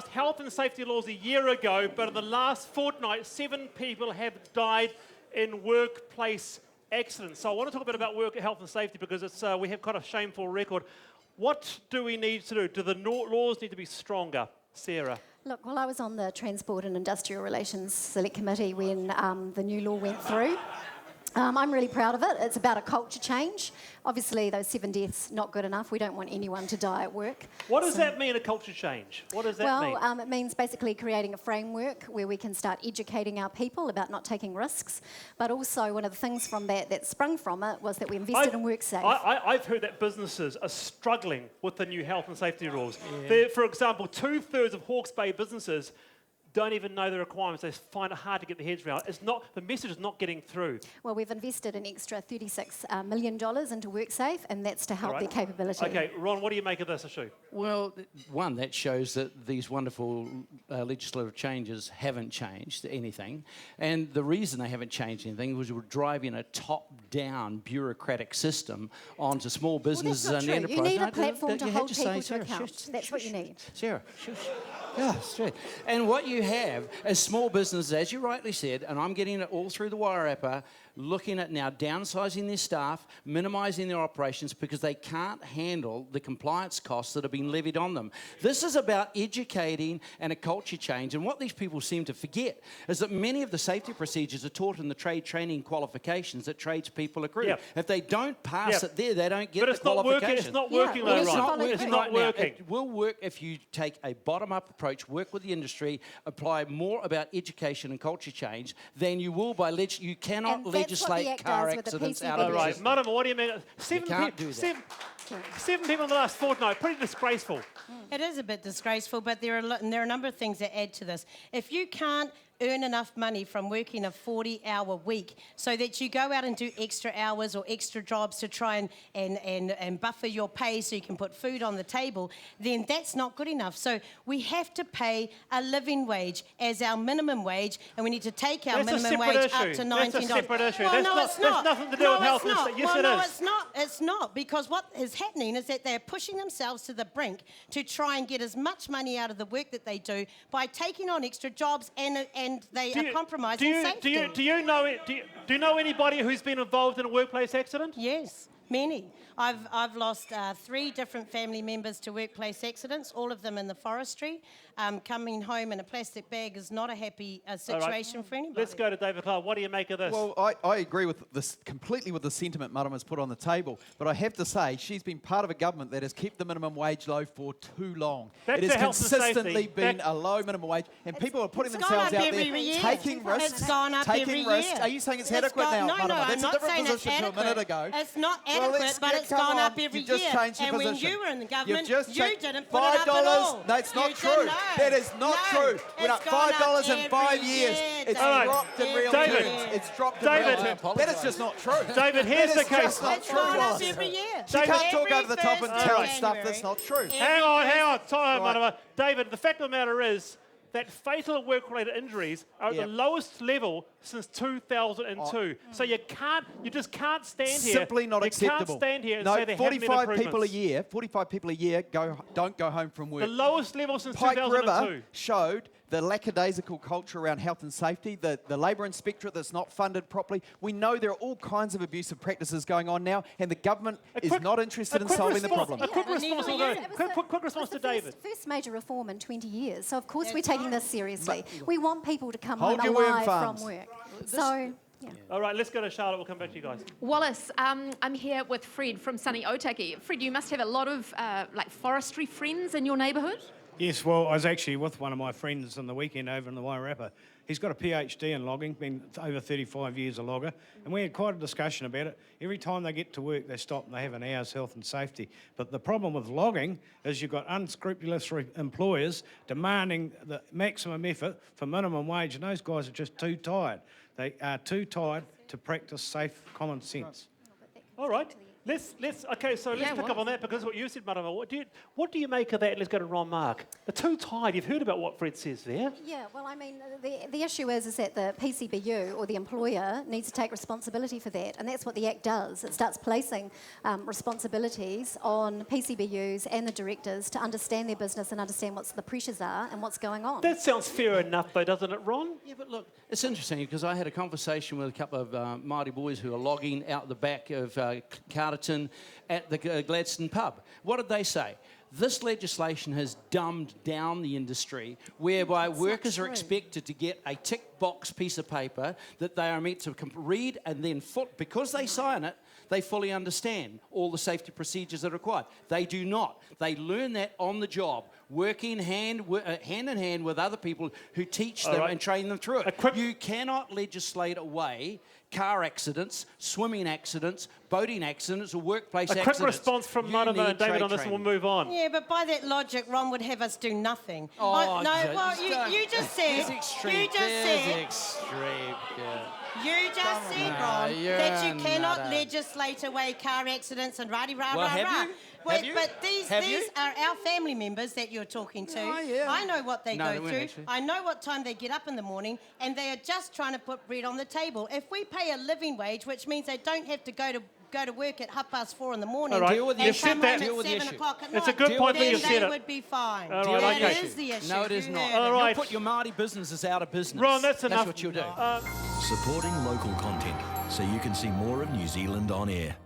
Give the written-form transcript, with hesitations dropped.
passed health and safety laws a year ago, but in the last fortnight, 7 people have died in workplace accidents. So I want to talk a bit about work health and safety because it's, we have quite a shameful record. What do we need to do? Do the laws need to be stronger? Sarah? Look, well, I was on the Transport and Industrial Relations Select Committee when the new law went through. I'm really proud of it. It's about a culture change. Obviously, those 7 deaths, not good enough. We don't want anyone to die at work. What does that mean, a culture change? What does that mean? Well, it means basically creating a framework where we can start educating our people about not taking risks. But also, one of the things from that sprung from it was that we invested in WorkSafe. I've heard that businesses are struggling with the new health and safety rules. Yeah. For example, 2/3 of Hawke's Bay businesses don't even know the requirements. They find it hard to get their heads around. The message is not getting through. Well, we've invested an extra $36 million into WorkSafe, and that's to help their capability. Okay, Ron, what do you make of this issue? Well, one, that shows that these wonderful legislative changes haven't changed anything. And the reason they haven't changed anything was we're driving a top-down bureaucratic system onto small businesses and enterprises. You need a platform to hold people to account. That's what you need. Sarah, shush. Yeah, straight. And what you have is small businesses, as you rightly said, and I'm getting it all through the Wairarapa, looking at now downsizing their staff, minimising their operations because they can't handle the compliance costs that have been levied on them. This is about educating and a culture change. And what these people seem to forget is that many of the safety procedures are taught in the trade training qualifications that tradespeople accrue. Yep. If they don't pass it there, they don't get the qualification. It's not working, though, right? It's not working. It will work if you take a bottom-up approach, work with the industry, apply more about education and culture change than you will by you cannot legislate car accidents out of right. Marama, what do you mean? 7 people in the last fortnight, pretty disgraceful. It is a bit disgraceful, but there are a number of things that add to this. If you can't earn enough money from working a 40-hour week so that you go out and do extra hours or extra jobs to try and buffer your pay so you can put food on the table, then that's not good enough. So we have to pay a living wage as our minimum wage, and we need to take our minimum wage up to $19. That's a separate issue. Well, That's nothing to do with health and safety. Yes, it is. No, it's not. It's not, because what is happening is that they're pushing themselves to the brink to try and get as much money out of the work that they do by taking on extra jobs and they are compromising safety. Do you know anybody who's been involved in a workplace accident? Yes, many. I've lost 3 different family members to workplace accidents, all of them in the forestry. Coming home in a plastic bag is not a happy situation for anybody. Let's go to David Clark. What do you make of this? Well, I agree with this completely with the sentiment Marama's put on the table, but I have to say she's been part of a government that has kept the minimum wage low for too long. It has consistently been a low minimum wage, and people are putting themselves out there taking risks. It's gone up every year. Are you saying it's adequate now, Marama? No, That's I'm a not different saying it's position to a minute ago. It's not adequate, but it's gone up every year. And when you were in the government, you didn't put it up at all. No, it's not true. That is not true. We're up $5 in 5 years. It's dropped in real terms. It's dropped in real terms. That is just not true. David, here's the case. It's gone up every year. She can't talk over the top and tell us stuff that's not true. Hang on. Time, David, the fact of the matter is that fatal work-related injuries are at the lowest level since 2002. So you just can't stand here. Simply not acceptable. You can't stand here and say there haven't been improvements. 45 people a year don't go home from work. The lowest level since Pike 2002. River showed the lackadaisical culture around health and safety, the labour inspectorate that's not funded properly. We know there are all kinds of abusive practices going on now, and the government is not interested in solving the problem. A quick response to David. First major reform in 20 years. So, of course, we're taking this seriously. We want people to come Hold home your alive worm from work. So, yeah. All right, let's go to Charlotte. We'll come back to you guys. Wallace, I'm here with Fred from sunny Otaki. Fred, you must have a lot of forestry friends in your neighbourhood? Yes, well, I was actually with one of my friends on the weekend over in the Wairarapa. He's got a PhD in logging, been over 35 years a logger, and we had quite a discussion about it. Every time they get to work, they stop and they have an hour's health and safety. But the problem with logging is you've got unscrupulous employers demanding the maximum effort for minimum wage, and those guys are just too tired. They are too tired to practice safe common sense. All right. Okay, so let's pick up on that because what you said, Marama. What do you make of that? Let's go to Ron Mark. The too tired. You've heard about what Fred says there. Yeah, well, I mean, the issue is that the PCBU or the employer needs to take responsibility for that, and that's what the Act does. It starts placing responsibilities on PCBUs and the directors to understand their business and understand what the pressures are and what's going on. That sounds fair enough, though, doesn't it, Ron? Yeah, but look, it's interesting because I had a conversation with a couple of Māori boys who are logging out the back of Carterton at the Gladstone pub. What did they say? This legislation has dumbed down the industry whereby workers are expected to get a tick box piece of paper that they are meant to read and then, because they sign it, they fully understand all the safety procedures that are required. They do not. They learn that on the job, working hand in hand with other people who teach them and train them through it. You cannot legislate away car accidents, swimming accidents, boating accidents, or workplace accidents. A quick response from Marama and David on this, and we'll move on. Yeah, but by that logic, Ron would have us do nothing. Oh, you just said. It's extreme. You just said. Extreme. Yeah. You just said, Ron, that you cannot legislate away car accidents and rah-rah. Have you? Have you? But these are our family members that you're talking to. Oh, yeah. I know what they go through. Actually. I know what time they get up in the morning, and they are just trying to put bread on the table. If we pay a living wage, which means they don't have to go to work at 4:30 in the morning Deal with the and issue. come home Deal with at the 7 issue. o'clock at It's night, a good point that you then said they it. would be fine. Right, Is the issue. No, it is You not. heard All it. right. You'll put your Māori businesses out of business. Ron, that's enough. That's what you'll do. Supporting local content so you can see more of New Zealand on air.